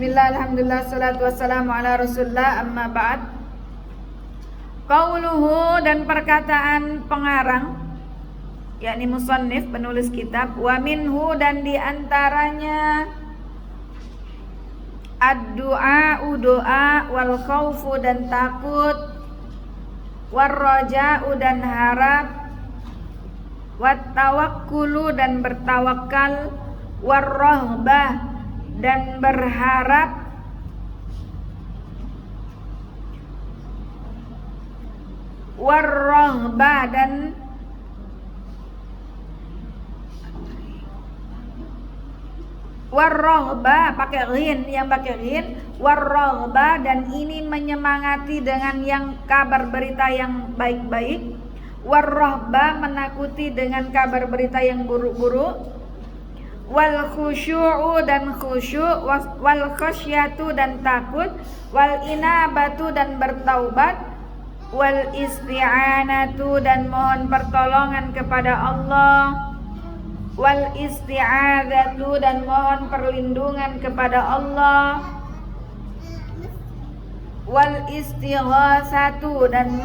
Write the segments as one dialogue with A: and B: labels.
A: Bismillah, alhamdulillah, salatu wassalamu ala rasulullah, amma ba'd. Qauluhu, dan perkataan pengarang, yakni musannif, penulis kitab, wa minhu, dan diantaranya ad-du'a'u, doa, wal khaufu, dan takut, war raja'u, dan harap, wat tawakkulu, dan bertawakal, war rahbah, dan berharap, war-raghbah, dan war-raghbah pakai ghin, yang pakai ghin, war-raghbah, dan ini menyemangati dengan yang kabar berita yang baik-baik, war-rahbah, menakuti dengan kabar berita yang buruk-buruk, wal khusyu'u, dan khusyuk, wal khasyatu, dan takut, wal inabatu, dan bertaubat, wal isti'anatu, dan mohon pertolongan kepada Allah, wal isti'adzatu, dan mohon perlindungan kepada Allah, wal istighatsatu, dan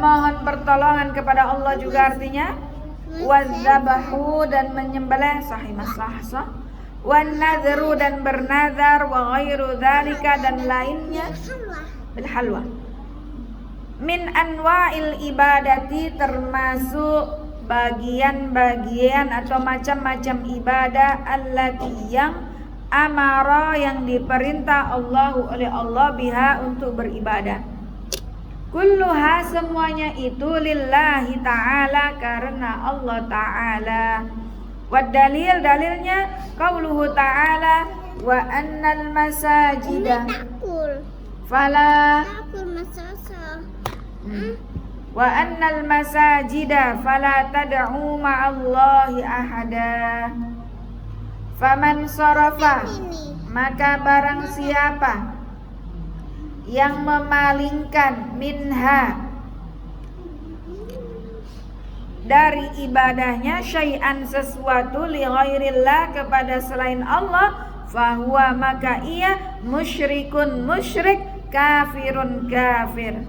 A: mohon pertolongan kepada Allah juga artinya, wadzabahu, dan menyembelih, sahih maslahah, wan nadhru, dan bernazar, wa ghairu dzalika, dan lainnya, bil halwa, min anwa'il ibadati, termasuk bagian-bagian atau macam-macam ibadah, allati, yang amara, yang diperintah Allahu oleh Allah, biha, untuk beribadah. Kulluha, semuanya itu, lillahi ta'ala, karena Allah ta'ala. Wad dalil, dalilnya, qauluhu ta'ala, wa annal masajida fala wa annal masajida fala tad'u ma'allahi ahada. Faman sarafa, maka barang siapa yang memalingkan minha, dari ibadahnya, syai'an, sesuatu, li ghairillah, kepada selain Allah, fahuwa, maka ia, musyrikun, musyrik, kafirun, kafir.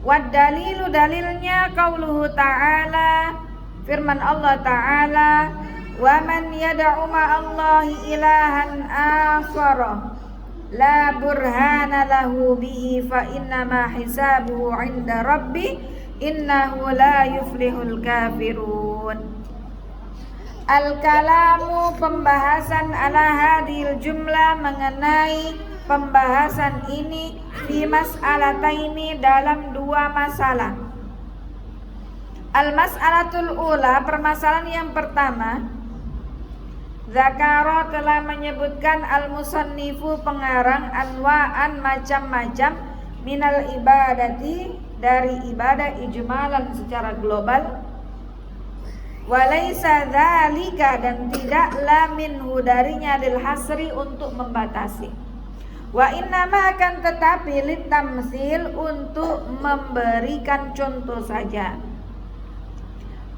A: Wad dalilu, dalilnya, qauluhu ta'ala, firman Allah ta'ala, wa man yad'u ma'allahi ilahan akhara la burhana lahu bihi fa innama hisabuhu 'inda rabbi innahu la yuflihul kafirun. Al-kalamu, pembahasan, ala hadil jumlah, mengenai pembahasan ini, fi mas'alataini, dalam dua masalah. Al-mas'alatul ula, permasalahan yang pertama, zakara, telah menyebutkan al-musannifu, pengarang, anwa'an, macam-macam, minal ibadati, dari ibadah, ijmalan, secara global, walaysa dzalika, dan tidaklah minhu, darinya, lil hasri, untuk membatasi, wa innama, akan tetapi, litamsil, untuk memberikan contoh saja,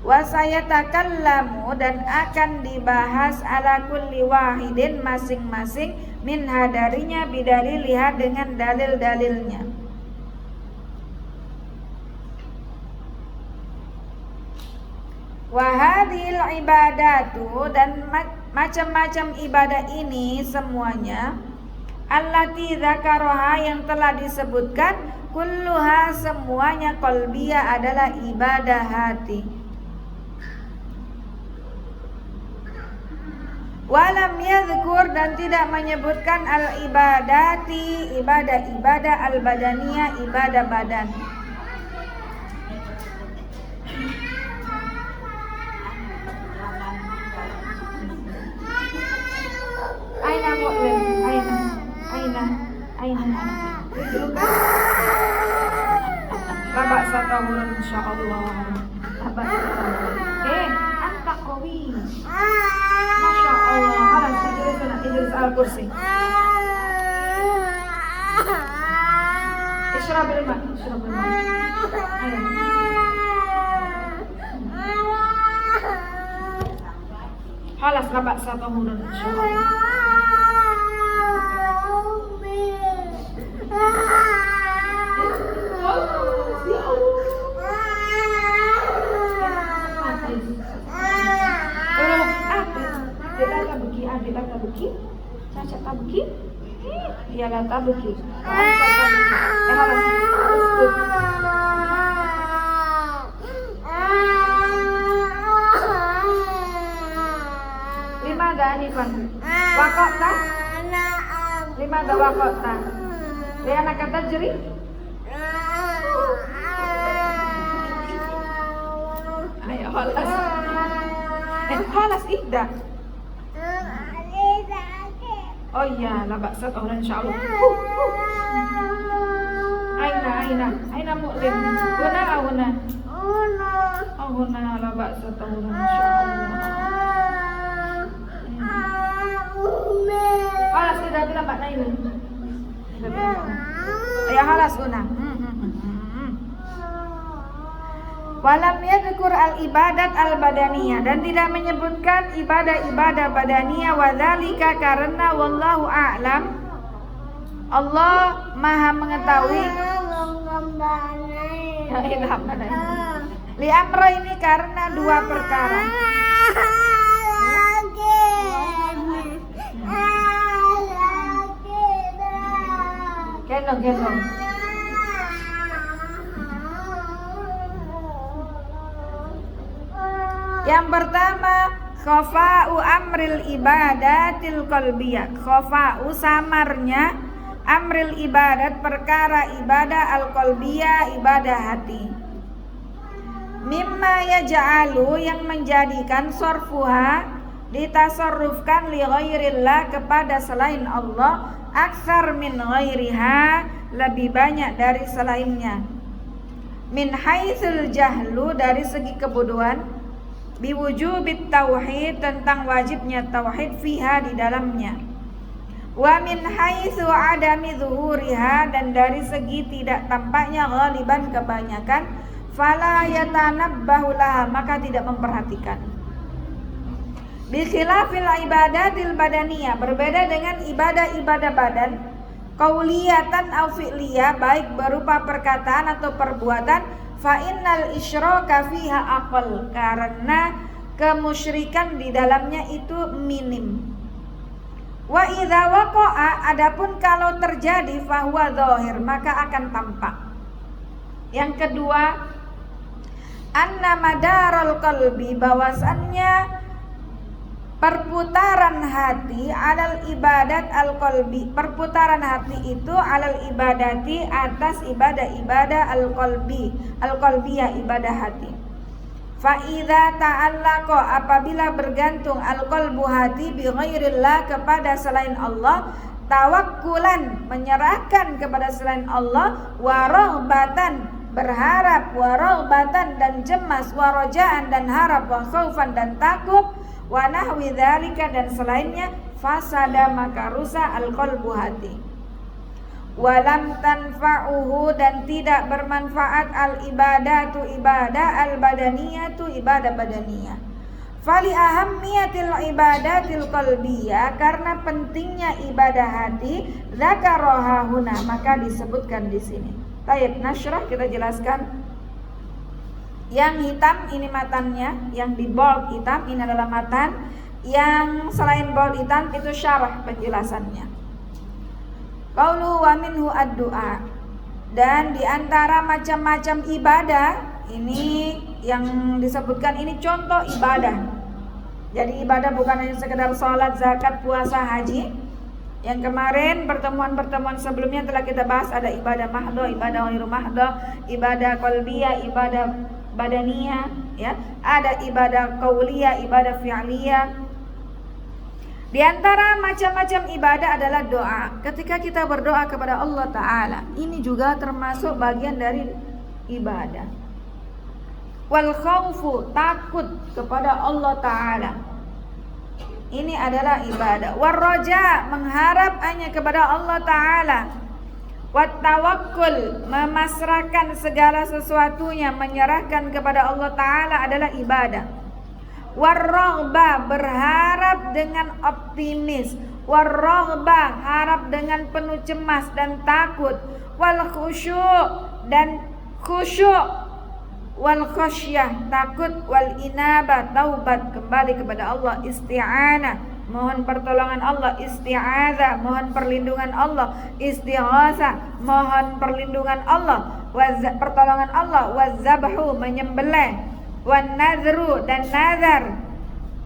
A: wa sayatakallamu, dan akan dibahas, ala kulli wahidin, masing-masing, minha, darinya, bidaliliha, dengan dalil-dalilnya. Wa hadhil ibadatu, dan macam-macam ibadah ini semuanya, allati dzakaraha, yang telah disebutkan, kulluha, semuanya, qalbiyah, adalah ibadah hati. Walam yadhkur, dan tidak menyebutkan, al-ibadati, ibadah-ibadah, al-badaniyah, ibadah badan. Aina mu'min, aina babak satahun insyaallah. Babak satahun. Anta qawi. Masya Allah. Halas, ijlis al-kursi. Ishrab al-ma. Ayo. Halas labak satahurun insyaallah. Kita tabuki, cacat tabuki, iyalah tabuki. Halas. Lima ada Anifan. Wakot tak? Lima ada wakot tak? Dia anak kata jeri? Ayo halas. Halas ihda. Oh iya, la ba'sa tahun insyaallah. Aina mu'lim. Huna. Oh huna la ba'sa tahun insyaallah. Halas sudah bilang Mbak Nainu. Ya halas huna. Walam yadhkur al-ibadat al-badaniyah, dan tidak menyebutkan ibadah-ibadah badaniyah, wadzalika karena wallahu a'lam, Allah Maha mengetahui. Li amra ini karena dua perkara. Gendong. Yang pertama, khafa'u amril ibadatil qalbiyah. Khafa'u samarnya amril ibadat, perkara ibadah al-qalbiyah, ibadah hati. Mimma yaj'alu, yang menjadikan sorfuha, ditasarrufkan li ghairillah, kepada selain Allah, aksar min ghairiha, lebih banyak dari selainnya. Min haitsul jahlu, dari segi kebodohan, biwujubit tauhid, tentang wajibnya tauhid, fiha, di dalamnya. Wa min haitsu adami zuhuriha, dan dari segi tidak tampaknya, ghaliban, kebanyakan, fala yatanabbahu laha, maka tidak memperhatikan. Bi khilafil ibadatil badaniyah, berbeda dengan ibadah-ibadah badan, qauliyatan aw fi'liyah, baik berupa perkataan atau perbuatan, fa innal isyraka fiha aqall, karena kemusyrikan di dalamnya itu minim. Wa idza waqa'a, adapun kalau terjadi, fa huwa dzahir, maka akan tampak. Yang kedua, anna madaral qalbi, bahwasannya perputaran hati alal ibadat al-qalbi, perputaran hati itu alal ibadati, atas ibadah-ibadah al-qalbiyah, ibadah hati. Fa idza ta'allaqa, apabila bergantung al-qalbu, hati, bi ghairillah, kepada selain Allah, tawakkulan, menyerahkan kepada selain Allah, wa raghbatan, berharap, wa raghbatan, dan cemas, wa rajaan, dan harap, wa khaufan, dan takut, wa nahwi dzalika, dan selainnya, fasada, maka rusak al-qalbu, hati. Walam tanfa'uhu, dan tidak bermanfaat al-ibadatu, ibadah, al-badaniyatu, ibadah badaniyah. Fali ahammiyatil ibadatil qalbiyah, karena pentingnya ibadah hati, dzakaraha huna, maka disebutkan di sini. Baik, nasyrah, kita jelaskan. Yang hitam ini matannya, yang di bold hitam ini adalah matan, yang selain bold hitam itu syarah penjelasannya. Qaulu wa minhu ad-du'a, dan diantara macam-macam ibadah ini yang disebutkan ini contoh ibadah. Jadi ibadah bukan hanya sekedar sholat, zakat, puasa, haji. Yang kemarin pertemuan-pertemuan sebelumnya telah kita bahas, ada ibadah mahdhah, ibadah ghairu mahdhah, ibadah qalbiyah, ibadah badaniyah, ya, ada ibadah qauliyah, ibadah fi'liyah. Di antara macam-macam ibadah adalah doa. Ketika kita berdoa kepada Allah Ta'ala, ini juga termasuk bagian dari ibadah. Wal khaufu, takut kepada Allah Ta'ala, ini adalah ibadah. War raja, mengharap hanya kepada Allah Ta'ala. Wat tawakkul, memasrahkan segala sesuatunya, menyerahkan kepada Allah Ta'ala adalah ibadah. Warraghbah, berharap dengan optimis. Warraghbah, harap dengan penuh cemas dan takut. Wal khusyu', dan khusyuk. Wal khasyah, takut. Wal inabah, taubat, kembali kepada Allah. Isti'anah, mohon pertolongan Allah. Isti'adzah, mohon perlindungan Allah. Istighasah, mohon perlindungan Allah, pertolongan Allah. Wazabhu, menyembelih. Wan nadhru, dan nazar.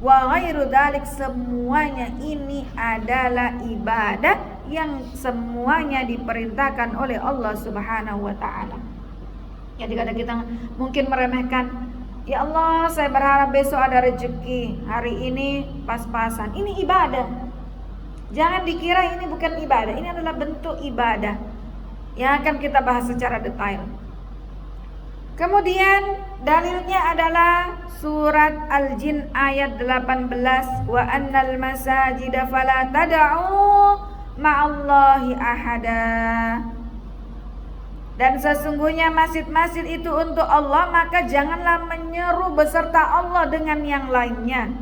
A: Wa ghairu dzalik, semuanya ini adalah ibadah yang semuanya diperintahkan oleh Allah Subhanahu wa taala. Jadi kadang kita mungkin meremehkan, ya Allah saya berharap besok ada rezeki, hari ini pas-pasan. Ini ibadah. Jangan dikira ini bukan ibadah, ini adalah bentuk ibadah yang akan kita bahas secara detail. Kemudian dalilnya adalah surat Al-Jin ayat 18, wa annal masajida fala tad'u ma'allahi ahada. Dan sesungguhnya masjid-masjid itu untuk Allah, maka janganlah menyeru beserta Allah dengan yang lainnya.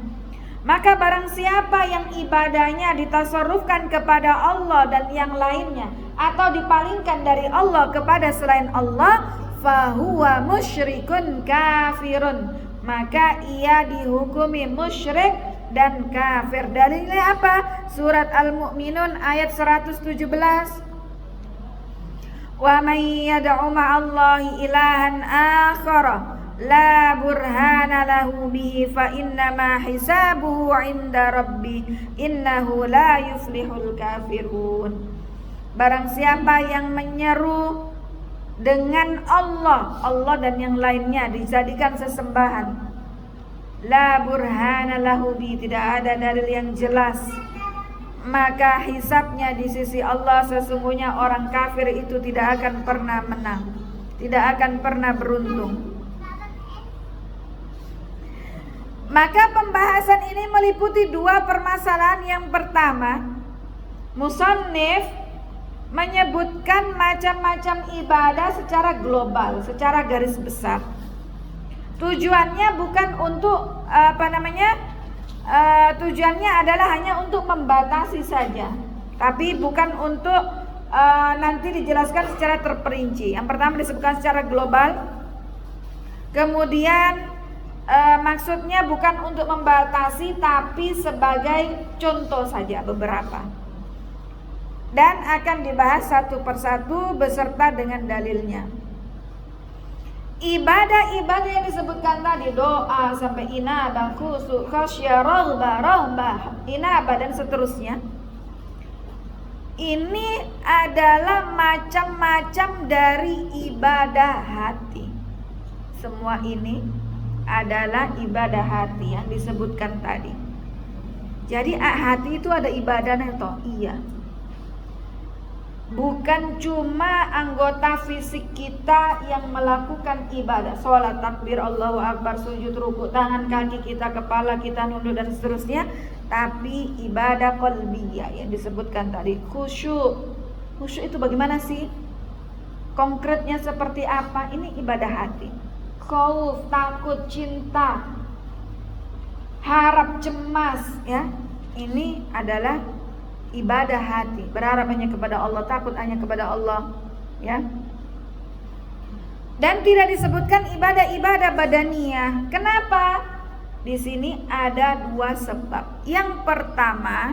A: Maka barang siapa yang ibadahnya ditasarrufkan kepada Allah dan yang lainnya, atau dipalingkan dari Allah kepada selain Allah, fahuwa musyrikun kafirun, maka ia dihukumi musyrik dan kafir. Dalilnya apa? Surat Al-Mu'minun ayat 117. Wa may yad'u ma'allahi ilahan akhara la burhana lahu bihi fa innama hisabuhu 'inda rabbi innahu la yuflihul kafirun. Barang siapa yang menyeru dengan Allah dan yang lainnya dijadikan sesembahan, la burhana lahu bihi, tidak ada dalil yang jelas, maka hisabnya di sisi Allah, sesungguhnya orang kafir itu tidak akan pernah menang, tidak akan pernah beruntung. Maka pembahasan ini meliputi dua permasalahan. Yang pertama, musannif menyebutkan macam-macam ibadah secara global, secara garis besar. Tujuannya bukan untuk tujuannya adalah hanya untuk membatasi saja, tapi bukan untuk nanti dijelaskan secara terperinci. Yang pertama disebutkan secara global, kemudian maksudnya bukan untuk membatasi, tapi sebagai contoh saja beberapa, dan akan dibahas satu persatu beserta dengan dalilnya. Ibadah-ibadah yang disebutkan tadi, doa sampai inabah, khusyuk, khasyah, raghbah, inabah dan seterusnya, ini adalah macam-macam dari ibadah hati. Semua ini adalah ibadah hati yang disebutkan tadi. Jadi hati itu ada ibadahnya toh? Iya. Bukan cuma anggota fisik kita yang melakukan ibadah, sholat, takbir, Allahu Akbar, sujud, ruku, tangan, kaki kita, kepala kita, nunduk dan seterusnya, tapi ibadah qalbiyah yang disebutkan tadi. Khusyuk. Khusyuk itu bagaimana sih? Konkretnya seperti apa? Ini ibadah hati. Khauf, takut, cinta, harap, cemas, ya. Ini adalah ibadah hati, berharap hanya kepada Allah, takut hanya kepada Allah, ya. Dan tidak disebutkan ibadah-ibadah badaniyah. Kenapa? Di sini ada dua sebab. Yang pertama,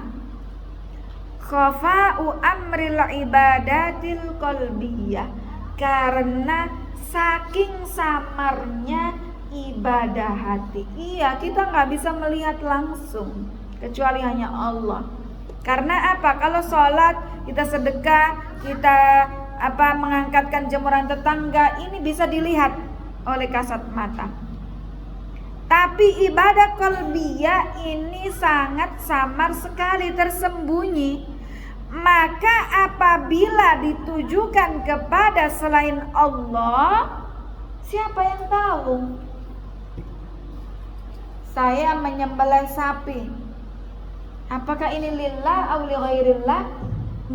A: khafa'u amril ibadatil qalbiyah, karena saking samarnya ibadah hati. Iya, kita nggak bisa melihat langsung kecuali hanya Allah. Karena apa? Kalau sholat, kita sedekah, kita mengangkatkan jemuran tetangga, ini bisa dilihat oleh kasat mata. Tapi ibadah qalbiyah ini sangat samar sekali, tersembunyi. Maka apabila ditujukan kepada selain Allah, siapa yang tahu? Saya menyembelih sapi, apakah ini lillah atau li ghairillah?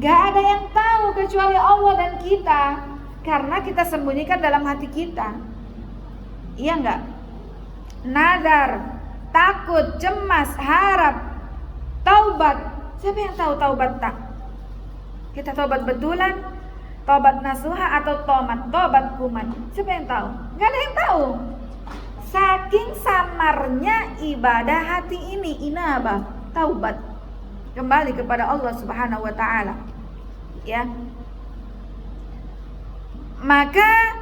A: Gak ada yang tahu kecuali Allah dan kita, karena kita sembunyikan dalam hati kita. Iya enggak? Nadar, takut, cemas, harap, taubat. Siapa yang tahu taubat tak? Kita taubat betulan, taubat nasuha atau taubat kuman? Siapa yang tahu? Gak ada yang tahu. Saking samarnya ibadah hati ini, inabah, taubat, kembali kepada Allah Subhanahu wa taala. Ya. Maka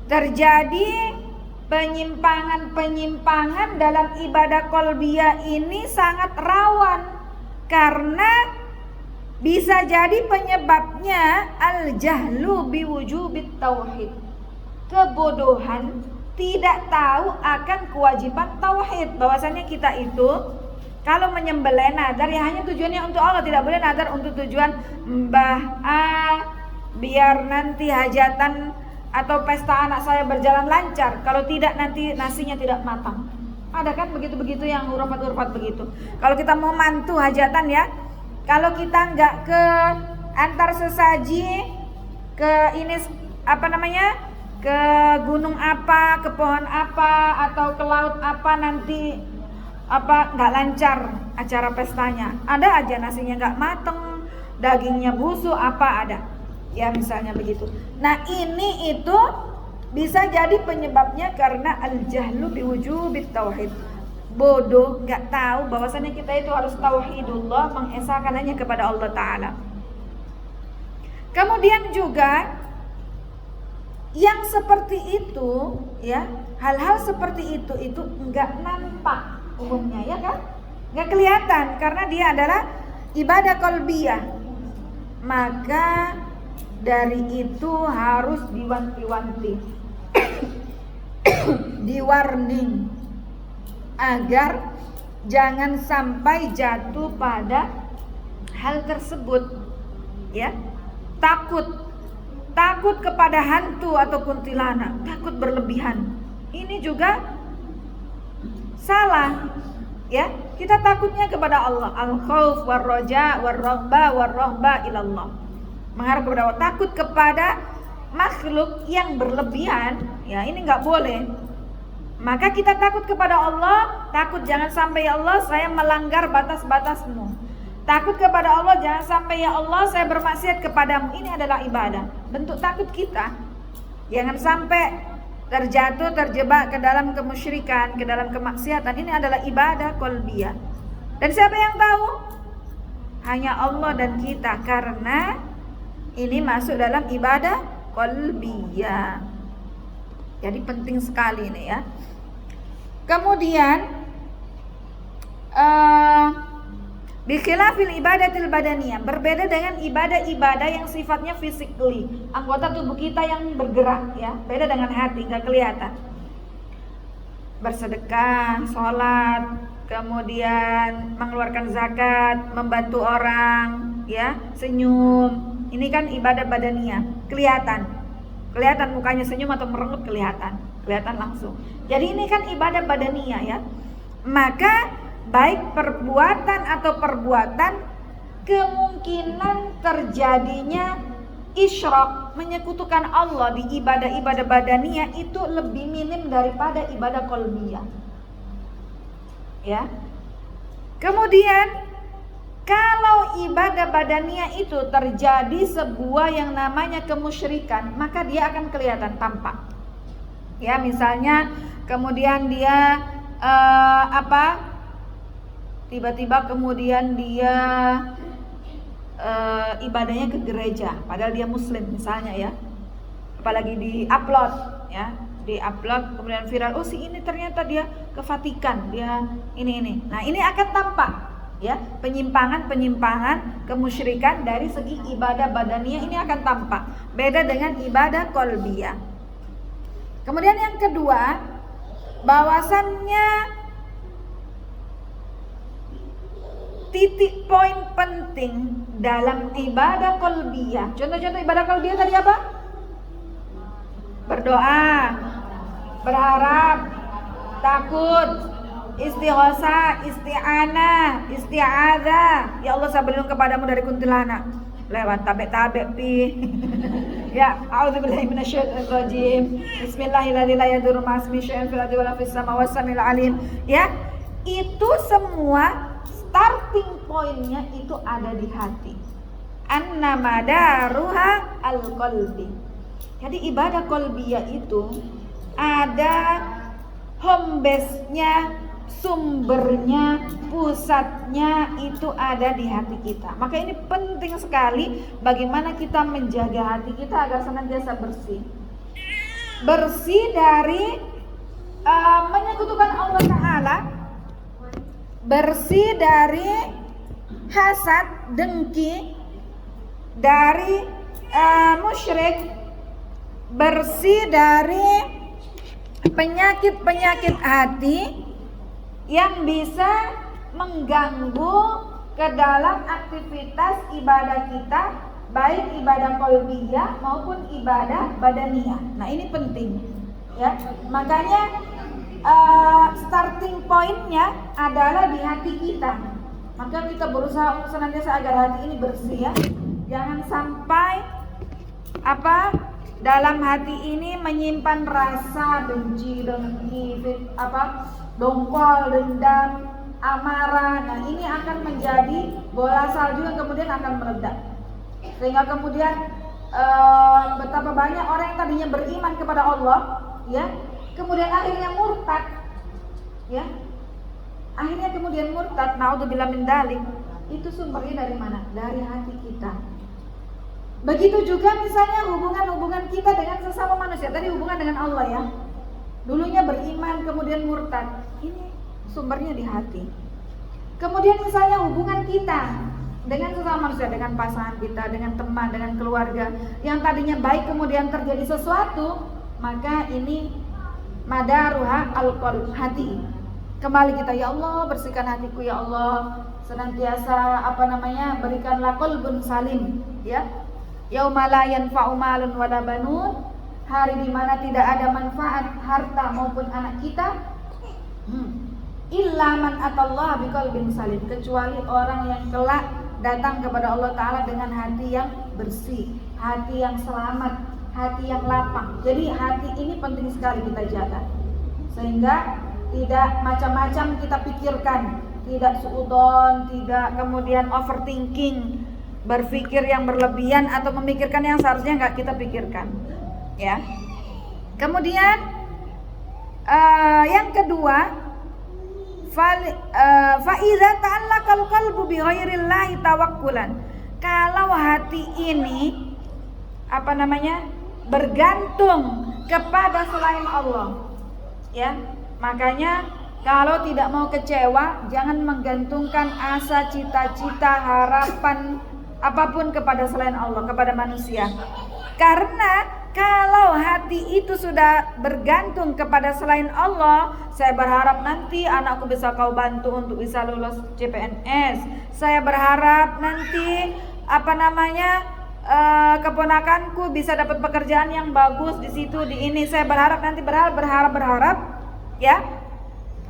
A: terjadi penyimpangan-penyimpangan dalam ibadah qalbiyah ini sangat rawan, karena bisa jadi penyebabnya al-jahlu biwujubit tauhid, kebodohan, tidak tahu akan kewajiban tauhid, bahwasanya kita itu kalau menyembelih nadar ya hanya tujuannya untuk Allah, tidak boleh nadar untuk tujuan Mbah A biar nanti hajatan atau pesta anak saya berjalan lancar, kalau tidak nanti nasinya tidak matang. Ada kan begitu-begitu yang urfat-urfat begitu. Kalau kita mau mantu hajatan ya, kalau kita nggak ke antar sesaji ke ini apa namanya, ke gunung apa, ke pohon apa, atau ke laut apa, nanti apa nggak lancar acara pestanya. Ada aja nasinya nggak mateng, dagingnya busuk, apa ada. Ya misalnya begitu. Nah ini itu bisa jadi penyebabnya karena al-jahlu biwujubit tauhid. Bodoh, nggak tahu bahwasannya kita itu harus tauhidullah, mengesahkan hanya kepada Allah Ta'ala. Kemudian juga yang seperti itu ya, hal-hal seperti itu nggak nampak umumnya ya kan, nggak kelihatan karena dia adalah ibadah qalbiyah. Maka dari itu harus diwanti-wanti, di-warning agar jangan sampai jatuh pada hal tersebut ya. Takut kepada hantu atau kuntilanak, takut berlebihan, ini juga salah ya. Kita takutnya kepada Allah, al-khauf war-raja war-raghbah war-rahbah ilallah, mengharap kepada Allah. Takut kepada makhluk yang berlebihan ya, ini nggak boleh. Maka kita takut kepada Allah, takut jangan sampai ya Allah saya melanggar batas-batasmu. Takut kepada Allah, jangan sampai ya Allah saya bermaksiat kepadamu. Ini adalah ibadah, bentuk takut kita. Jangan sampai terjebak ke dalam kemusyrikan, ke dalam kemaksiatan. Ini adalah ibadah qalbiyah. Dan siapa yang tahu? Hanya Allah dan kita, karena ini masuk dalam ibadah qalbiyah. Jadi penting sekali ini ya. Kemudian bikhilafil ibadatil badaniyah, berbeda dengan ibadah-ibadah yang sifatnya physically, anggota tubuh kita yang bergerak ya, beda dengan hati, nggak kelihatan. Bersedekah, sholat, kemudian mengeluarkan zakat, membantu orang ya, senyum, ini kan ibadah badaniyah, kelihatan mukanya senyum atau merengut, kelihatan langsung. Jadi ini kan ibadah badaniyah ya. Maka baik perbuatan atau perbuatan, kemungkinan terjadinya isyrak, menyekutukan Allah di ibadah-ibadah badaniyah itu lebih minim daripada ibadah qalbiyah ya. Kemudian kalau ibadah badaniyah itu terjadi sebuah yang namanya kemusyrikan, maka dia akan kelihatan, tampak ya. Misalnya kemudian dia tiba-tiba kemudian dia ibadahnya ke gereja padahal dia muslim misalnya ya, apalagi di-upload ya, kemudian viral, oh si ini ternyata dia ke Vatikan, dia ini. Nah ini akan tampak ya, penyimpangan kemusyrikan dari segi ibadah badaniyah, ini akan tampak, beda dengan ibadah qalbiyah. Kemudian yang kedua, bahwasannya titik poin penting dalam ibadah qalbiyah. Contoh-contoh ibadah qalbiyah tadi apa? Berdoa, berharap, takut, istighosah, isti'anah, isti'adzah. Ya Allah saya berlindung kepadamu dari kuntilanak. Lewat tabek-tabek pi. Ya, a'udzubillahi minasyaitonir rajim. Bismillahirrahmanirrahim. La yadurru ma'asmi syai'un fil ardi wa la fis samawati was-sami'ul 'alim. Ya, itu semua starting point-nya itu ada di hati. Annamadaruha al-qalbi. Jadi ibadah qalbiyah itu ada home base-nya, sumbernya, pusatnya itu ada di hati kita. Maka ini penting sekali bagaimana kita menjaga hati kita agar senantiasa bersih. Bersih dari menyekutukan Allah Ta'ala, bersih dari hasad, dengki, dari musyrik, bersih dari penyakit-penyakit hati yang bisa mengganggu ke dalam aktivitas ibadah kita, baik ibadah qalbiyah maupun ibadah badaniyah. Nah, ini penting ya. Makanya starting point-nya adalah di hati kita. Maka kita berusaha untuk senantiasa agar hati ini bersih ya. Jangan sampai dalam hati ini menyimpan rasa benci, dongkol, dendam, amarah. Nah, ini akan menjadi bola salju yang kemudian akan meledak. Sehingga kemudian betapa banyak orang yang tadinya beriman kepada Allah, ya, kemudian akhirnya murtad, ya. Akhirnya kemudian murtad, naudzubillah min dzalik. Itu sumbernya dari mana? Dari hati kita. Begitu juga misalnya hubungan kita dengan sesama manusia. Tadi hubungan dengan Allah ya. Dulunya beriman kemudian murtad. Ini sumbernya di hati. Kemudian misalnya hubungan kita dengan sesama manusia, dengan pasangan kita, dengan teman, dengan keluarga, yang tadinya baik kemudian terjadi sesuatu, maka ini madaruha al-qalb, hati. Kembali kita, ya Allah, bersihkan hatiku ya Allah, senantiasa berikanlah qalbun salim, ya. Yauma la yanfa'u malun wala banun, hari di mana tidak ada manfaat harta maupun anak kita, illa man atallaha biqalbin salim, kecuali orang yang kelak datang kepada Allah Ta'ala dengan hati yang bersih, hati yang selamat, hati yang lapang. Jadi hati ini penting sekali kita jaga, sehingga tidak macam-macam kita pikirkan, tidak suudon, tidak kemudian overthinking, berpikir yang berlebihan atau memikirkan yang seharusnya nggak kita pikirkan, ya. Kemudian yang kedua, faiza ta'allaqal qalbu bi ghairillahi tawakkulan. Kalau hati ini bergantung kepada selain Allah, ya. Makanya kalau tidak mau kecewa, jangan menggantungkan asa, cita-cita, harapan apapun kepada selain Allah, kepada manusia. Karena kalau hati itu sudah bergantung kepada selain Allah, saya berharap nanti anakku bisa kau bantu untuk bisa lulus CPNS. Saya berharap nanti keponakanku bisa dapat pekerjaan yang bagus di situ, di ini. Saya berharap nanti berharap, ya.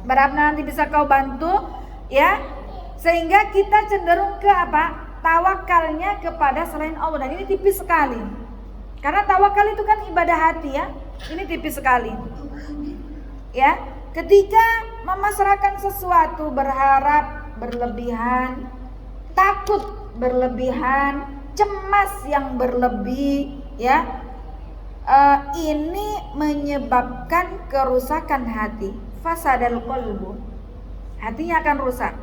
A: Berharap nanti bisa kau bantu, ya. Sehingga kita cenderung ke tawakalnya kepada selain Allah. Dan ini tipis sekali. Karena tawakal itu kan ibadah hati, ya. Ini tipis sekali. Ya, ketika memasrahkan sesuatu, berharap berlebihan, takut berlebihan, cemas yang berlebih, ya. Ini menyebabkan kerusakan hati. Fasadal qalbu. Hatinya akan rusak.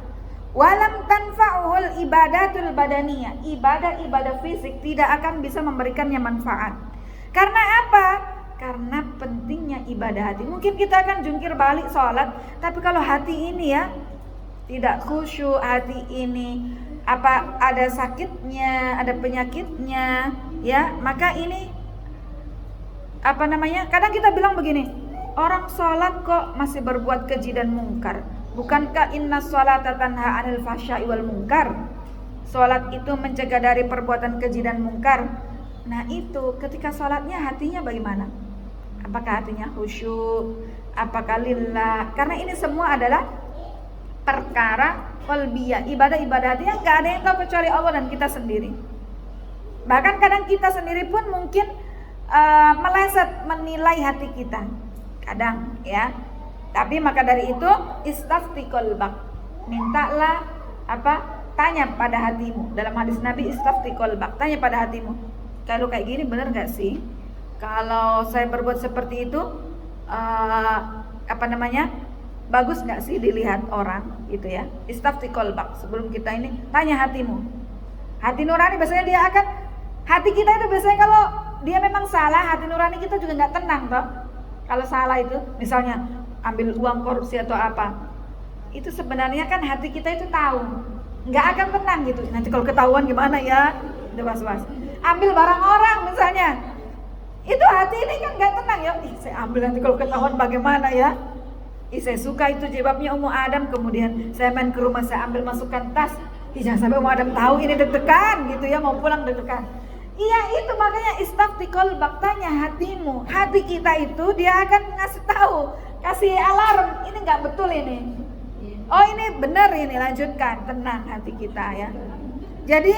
A: Walam tanfa'uhul ibadatul badaniyah. Ibadah fisik tidak akan bisa memberikannya manfaat. Karena apa? Karena pentingnya ibadah hati. Mungkin kita akan jungkir balik sholat, tapi kalau hati ini ya tidak khusyuk, hati ini ada sakitnya, ada penyakitnya, ya, maka ini kadang kita bilang begini, orang sholat kok masih berbuat keji dan mungkar. Bukankah inna sholata tanha anil fahsya'i wal munkar? Sholat itu mencegah dari perbuatan keji dan mungkar. Nah itu ketika sholatnya hatinya bagaimana? Apakah hatinya khusyuk? Apakah lillah? Karena ini semua adalah perkara qalbiyah, ibadah-ibadah hati yang gak ada yang tahu kecuali Allah dan kita sendiri. Bahkan kadang kita sendiri pun mungkin meleset menilai hati kita. Kadang ya. Tapi maka dari itu istafti qalbak. Mintalah tanya pada hatimu. Dalam hadis Nabi istafti qalbak, tanya pada hatimu. Kalau kayak gini benar enggak sih? Kalau saya berbuat seperti itu bagus enggak sih dilihat orang gitu ya. Istafti qalbak. Sebelum kita ini tanya hatimu. Hati nurani biasanya hati kita itu biasanya kalau dia memang salah, hati nurani kita juga enggak tenang toh. Kalau salah itu misalnya ambil uang korupsi atau apa, itu sebenarnya kan hati kita itu tahu nggak akan tenang gitu. Nanti kalau ketahuan gimana ya, udah was-was. Ambil barang orang misalnya, itu hati ini kan nggak tenang ya. Saya ambil nanti kalau ketahuan bagaimana ya. Saya suka itu jilbabnya Ummu Adam, kemudian saya main ke rumah, saya ambil masukkan tas. Jangan sampai Ummu Adam tahu, ini deg-degan gitu ya, mau pulang deg-degan. Iya, itu makanya istafti qalbak, tanya hatimu. Hati kita itu dia akan ngasih tahu, kasih alarm, ini nggak betul ini. Oh ini benar ini, lanjutkan, tenang hati kita ya. Jadi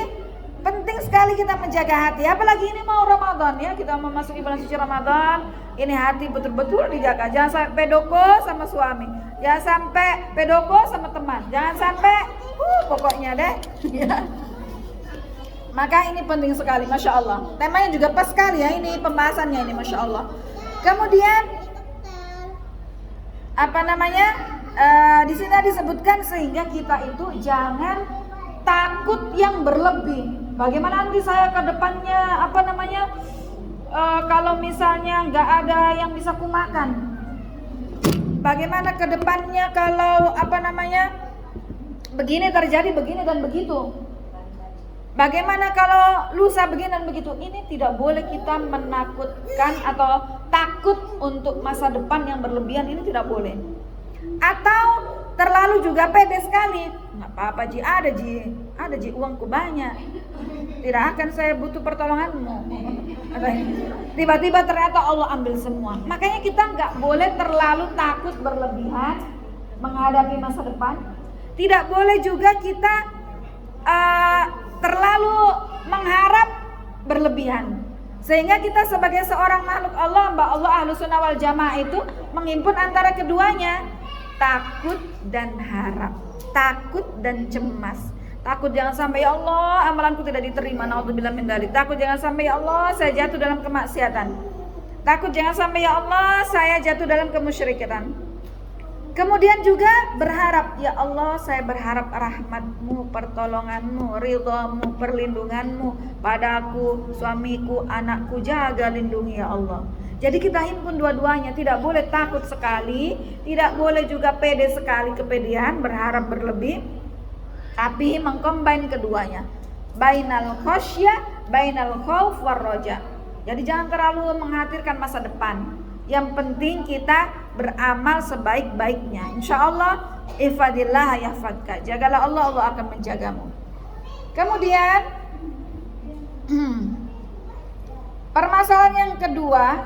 A: penting sekali kita menjaga hati, apalagi ini mau Ramadan ya, kita memasuki bulan suci Ramadan. Ini hati betul-betul dijaga, jangan sampai pedoko sama suami, jangan sampai pedoko sama teman, jangan sampai pokoknya deh ya. Maka ini penting sekali, Masya Allah. Temanya juga pas sekali ya, ini pembahasannya ini, Masya Allah. Kemudian di sini disebutkan sehingga kita itu jangan takut yang berlebih. Bagaimana nanti saya ke depannya kalau misalnya nggak ada yang bisa kumakan. Bagaimana ke depannya kalau begini terjadi begini dan begitu. Bagaimana kalau lusa begini dan begitu. Ini tidak boleh kita menakutkan atau takut untuk masa depan yang berlebihan, ini tidak boleh. Atau terlalu juga pede sekali. Nggak apa-apa Ji, ada Ji uangku banyak, tidak akan saya butuh pertolonganmu. Tiba-tiba ternyata Allah ambil semua. Makanya kita nggak boleh terlalu takut berlebihan menghadapi masa depan. Tidak boleh juga kita terlalu mengharap berlebihan, sehingga kita sebagai seorang makhluk Allah, hamba Allah Ahlus Sunnah wal Jamaah itu menghimpun antara keduanya, takut dan harap, takut dan cemas. Takut jangan sampai ya Allah amalanku tidak diterima, naudzubillah min dzalik. Takut jangan sampai ya Allah saya jatuh dalam kemaksiatan. Takut jangan sampai ya Allah saya jatuh dalam kemusyrikan. Kemudian juga berharap, ya Allah saya berharap rahmatmu, pertolonganmu, ridhamu, perlindunganmu padaku, suamiku, anakku, jaga lindungi ya Allah. Jadi kita himpun dua-duanya, tidak boleh takut sekali, tidak boleh juga pede sekali, kepedean, berharap berlebih, tapi mengcombine keduanya. Bainal khasyah, bainal khauf war raja. Jadi jangan terlalu mengkhawatirkan masa depan. Yang penting kita beramal sebaik-baiknya. Insyaallah ifadillah yahfadka. Jagalah Allah, Allah akan menjagamu. Kemudian permasalahan yang kedua,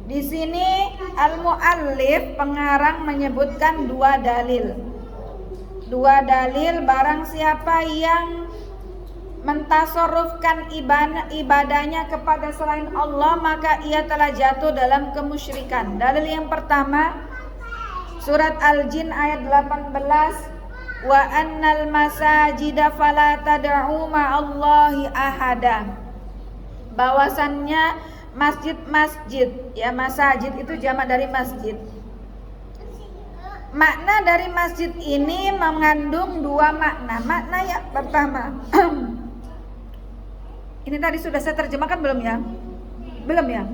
A: di sini al-muallif pengarang menyebutkan dua dalil. Dua dalil barang siapa yang mentasarrufkan ibadahnya kepada selain Allah, maka ia telah jatuh dalam kemusyrikan. Dalil yang pertama, surat Al-Jin ayat 18, wa annal masajida fala tad'u ma'allahi ahada. Bahwasannya masjid-masjid, ya masajid itu jamak dari masjid. Makna dari masjid ini mengandung dua makna. Makna yang pertama ini tadi sudah saya terjemahkan belum ya? Belum ya?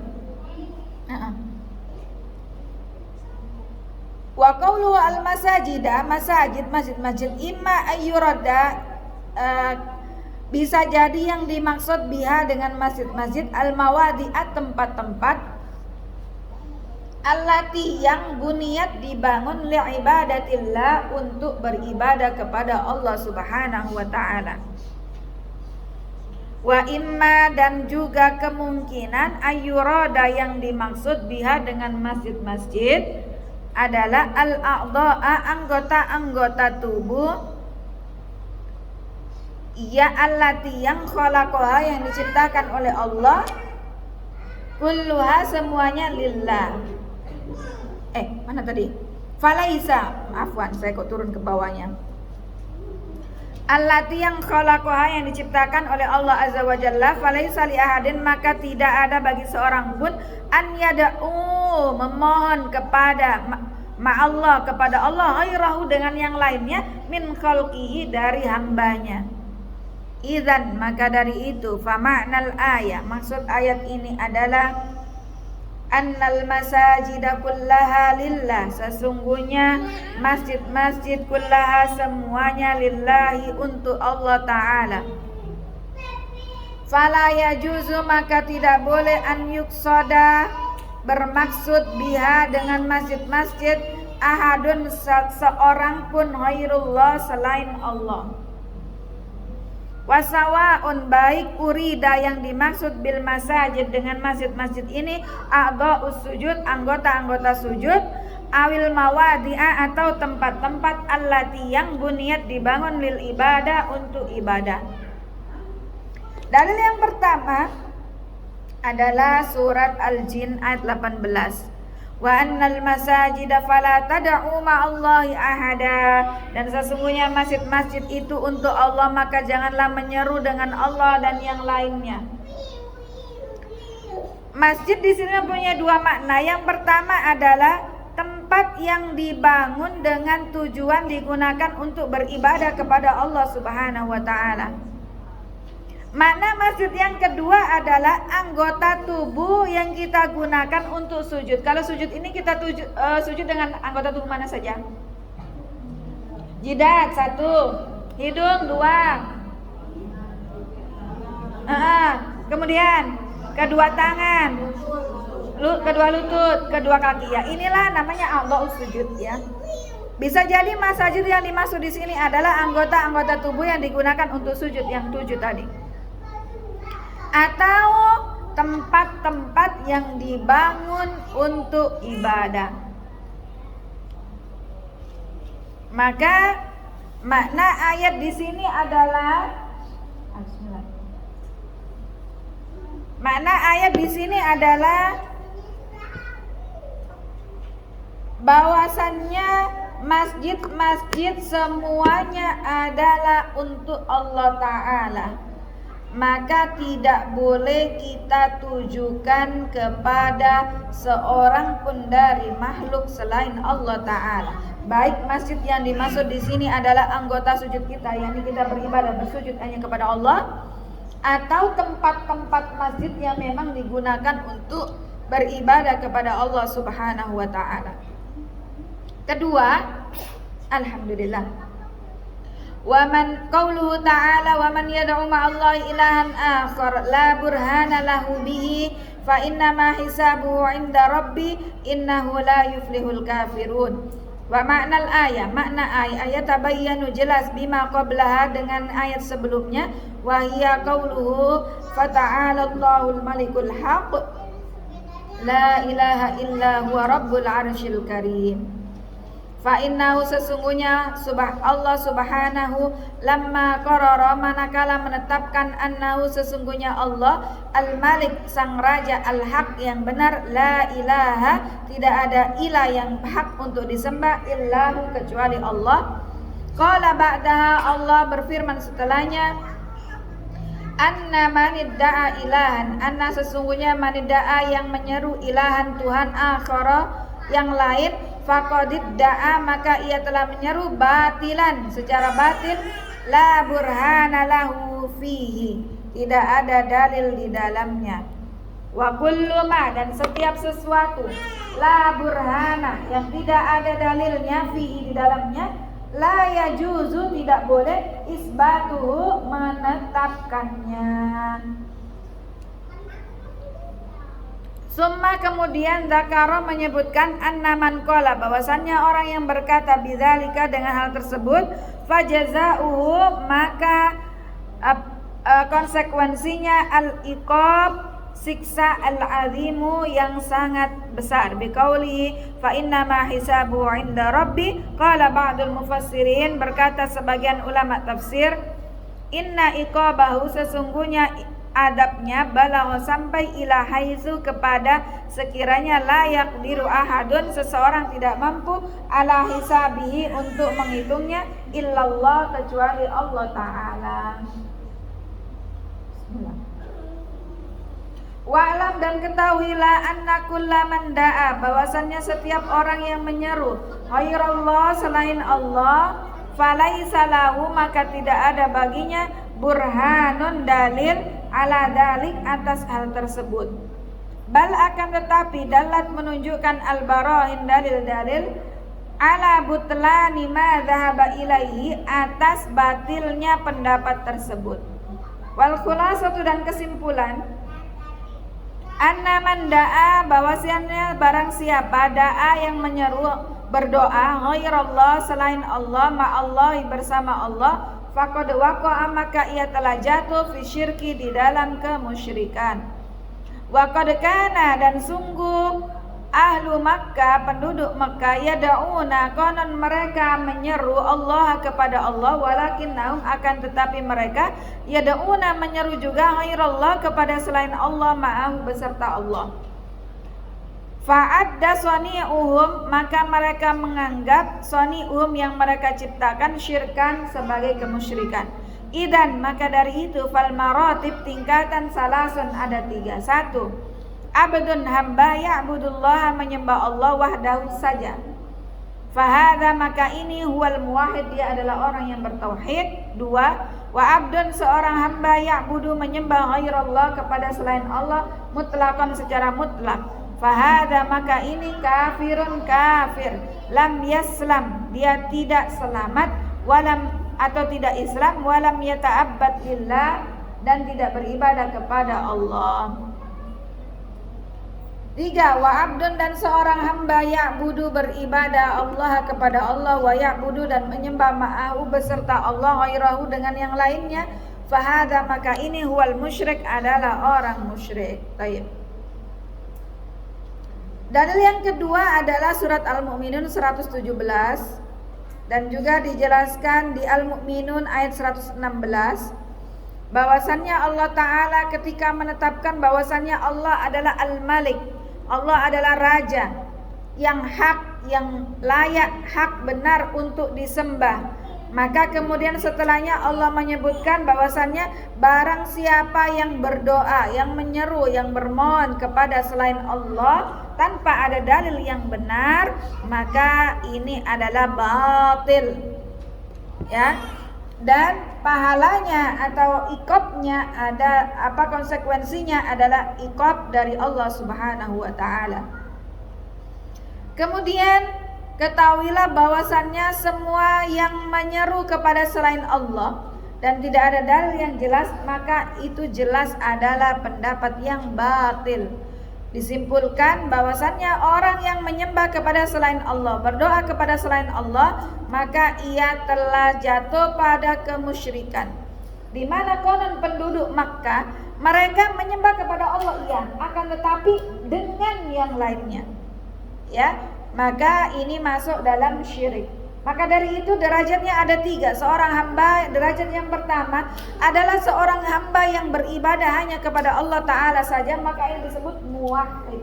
A: Wa qawlu al-masajida, masajid, masjid-masjid, imma ayyurada, bisa jadi yang dimaksud biha dengan masjid-masjid al-mawadi'at, tempat-tempat allati yang buniyat dibangun li'ibadatillah, untuk beribadah kepada Allah Subhanahu wa ta'ala. Wa imma, dan juga kemungkinan ayyurada, yang dimaksud biha dengan masjid-masjid adalah al-a'dha'a, anggota-anggota tubuh, ya allati, yang khalaqaha, yang diciptakan oleh Allah, kulluha semuanya lillah. Mana tadi? Falaisa, afwan, saya kok turun ke bawahnya. Allati yang khalaqaha, yang diciptakan oleh Allah Azza wa Jalla, falaisa li ahadin, maka tidak ada bagi seorang pun an yad'u, memohon kepada ma'allah, kepada Allah, ghairahu, dengan yang lainnya, min khalqihi, dari hambanya. Idzan, maka dari itu, fa ma'nal ayat, maksud ayat ini adalah annal masajida kullaha lillah, sesungguhnya masjid-masjid kullaha semuanya lillahi, untuk Allah Ta'ala. Fala yajuzu, maka tidak boleh an yuqsada, bermaksud biha, dengan masjid-masjid, ahadun, seorang pun, ghairullah, selain Allah. Wasawaun, baik urida, yang dimaksud bil masajid, dengan masjid-masjid ini, a'dha'us sujud, anggota-anggota sujud, awil mawadi'a, atau tempat-tempat allati, yang buniyat, dibangun, lil ibadah, untuk ibadah. Dalil yang pertama adalah surat Al-Jin ayat 18. Wa annal masajida fala tad'u ma'allahi ahada, dan sesungguhnya masjid-masjid itu untuk Allah, maka janganlah menyeru dengan Allah dan yang lainnya. Masjid di sini punya dua makna. Yang pertama adalah tempat yang dibangun dengan tujuan digunakan untuk beribadah kepada Allah Subhanahu wa taala. Makna masjid yang kedua adalah anggota tubuh yang kita gunakan untuk sujud. Kalau sujud ini kita sujud dengan anggota tubuh mana saja? Jidat 1, hidung 2, kemudian kedua tangan, kedua lutut, kedua kaki. Ya, inilah namanya a'dha'us sujud ya. Bisa jadi masjid yang dimaksud di sini adalah anggota-anggota tubuh yang digunakan untuk sujud, yang 7 tadi. Atau tempat-tempat yang dibangun untuk ibadah. Maka makna ayat di sini adalah bahwasannya masjid-masjid semuanya adalah untuk Allah Ta'ala. Maka tidak boleh kita tujukan kepada seorang pun dari makhluk selain Allah Ta'ala. Baik masjid yang dimaksud di sini adalah anggota sujud kita, yakni kita beribadah bersujud hanya kepada Allah, atau tempat-tempat masjid yang memang digunakan untuk beribadah kepada Allah Subhanahu wa Ta'ala. Kedua, alhamdulillah. Wa man qauluhu ta'ala wa man yad'u ma'allahi ilahan akhar la burhana lahu bihi fa inna ma hisabuhu 'inda rabbi innahu la yuflihul kafirun. Wa ma'nal ayat, makna ayat tabayyanu, jelas, bima qablaha, dengan ayat sebelumnya, wa hiya qauluhu fa ta'ala Allahul malikul haq la ilaha illa huwa rabbul arsyil karim. Fa innahu, sesungguhnya Allah Subhanahu, lamma qarara, manakala menetapkan, annahu, sesungguhnya Allah, al-malik, sang raja, al-haq, yang benar, la ilaha, tidak ada ilah yang hak untuk disembah, illahu, kecuali Allah. Qala ba'daha, Allah berfirman setelahnya, anna manidda'a ilahan, anna, sesungguhnya manidda'a, yang menyeru, ilahan, Tuhan, akhara, yang lain, faqadid da'a, maka ia telah menyeru, batilan, secara batil, la burhana lahu fihi, tidak ada dalil di dalamnya. Wa kullu ma, dan setiap sesuatu, la burhana, yang tidak ada dalilnya, fihi, di dalamnya, la yajuzu, tidak boleh, isbatuhu, menetapkannya. Summa, kemudian Zakaro menyebutkan annaman qala, bahwasannya orang yang berkata bidzalika, dengan hal tersebut, fajazauhu, maka konsekuensinya al-iqab, siksa, al-azimu, yang sangat besar. Biqaulihi fa inna ma hisabu 'inda rabbi, qala ba'dul mufassirin, berkata sebagian ulama tafsir, inna iqabahu, sesungguhnya adabnya balagha sampai ila haitsu kepada sekiranya layak diru ahadun seseorang tidak mampu ala hisabihi untuk menghitungnya illallah kecuali Allah taala. Wa'lam dan ketahuilah anna kullaman da'a bahwasannya setiap orang yang menyeru ghairallah selain Allah falaisa lahu maka tidak ada baginya burhanun dalil ala dalik atas hal tersebut. Bal akan tetapi dalat menunjukkan al-barahin dalil-dalil ala butlani ma dhahaba ilaihi atas batilnya pendapat tersebut. Wal khulasatu dan kesimpulan anna man da'a bahwasanya barang siapa da'a yang menyeru berdoa ghairallah selain Allah ma'allahi bersama Allah faqad waqa'a maka ia telah jatuh fi syirki di dalam kemusyrikan. Wa qad kana dan sungguh ahlu Makkah penduduk Makkah yad'una konon mereka menyeru Allah kepada Allah walakinnahum akan tetapi mereka yad'una menyeru juga ghairallah kepada selain Allah ma'ahu beserta Allah. Fa'adda sani'uhum maka mereka menganggap sani'uhum yang mereka ciptakan syirkan sebagai kemusyrikan. Idan maka dari itu fal maratib tingkatan salasun ada 3. 1. Abdun hamba ya'budullah menyembah Allah wahdahu saja. Fahadha maka ini huwal muwahhid dia adalah orang yang bertauhid. 2. Wa abdun seorang hamba ya'budu menyembah ghairallah kepada selain Allah mutlaqan secara mutlak. Fahadha maka ini kafirun kafir lam yaslam dia tidak selamat walam atau tidak Islam walam yata'abbad lillah dan tidak beribadah kepada Allah. 3. Wa abdun dan seorang hamba ya'budu beribadah Allah kepada Allah wa ya'budu dan menyembah ma'ahu beserta Allah ghairahu dengan yang lainnya. Fahadha maka ini huwal musyrik adalah orang musyrik. Baik. Dalil yang kedua adalah surat Al-Mu'minun 117 dan juga dijelaskan di Al-Mu'minun ayat 116 bahwasannya Allah Ta'ala ketika menetapkan bahwasannya Allah adalah Al-Malik, Allah adalah Raja yang hak, yang layak, hak benar untuk disembah. Maka kemudian setelahnya Allah menyebutkan bahwasannya barang siapa yang berdoa, yang menyeru, yang bermohon kepada selain Allah tanpa ada dalil yang benar, maka ini adalah batil. Ya. Dan pahalanya atau iqabnya ada konsekuensinya adalah iqab dari Allah Subhanahu wa taala. Kemudian ketahuilah bahwasannya semua yang menyeru kepada selain Allah dan tidak ada dalil yang jelas, maka itu jelas adalah pendapat yang batil. Disimpulkan bahwasannya orang yang menyembah kepada selain Allah, berdoa kepada selain Allah, maka ia telah jatuh pada kemusyrikan. Di mana konon penduduk Makkah mereka menyembah kepada Allah iya, akan tetapi dengan yang lainnya. Ya, maka ini masuk dalam syirik. Maka dari itu derajatnya ada 3. Seorang hamba, derajat yang pertama adalah seorang hamba yang beribadah hanya kepada Allah Ta'ala saja, maka ini disebut muwahhid,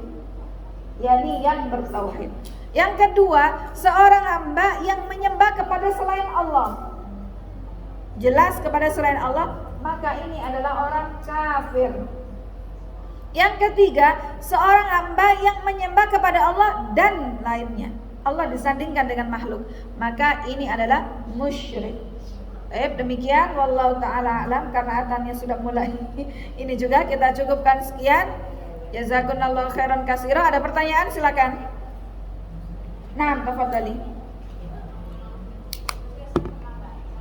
A: yakni yang bertauhid. Yang kedua, seorang hamba yang menyembah kepada selain Allah, jelas kepada selain Allah, maka ini adalah orang kafir. Yang ketiga, seorang hamba yang menyembah kepada Allah dan lainnya, Allah disandingkan dengan makhluk, maka ini adalah musyrik. Baik, demikian wallahu taala alam, karena atannya sudah mulai. Ini juga kita cukupkan sekian. Jazakumullahu khairan katsira. Ada pertanyaan silakan. Nah, tafadhali.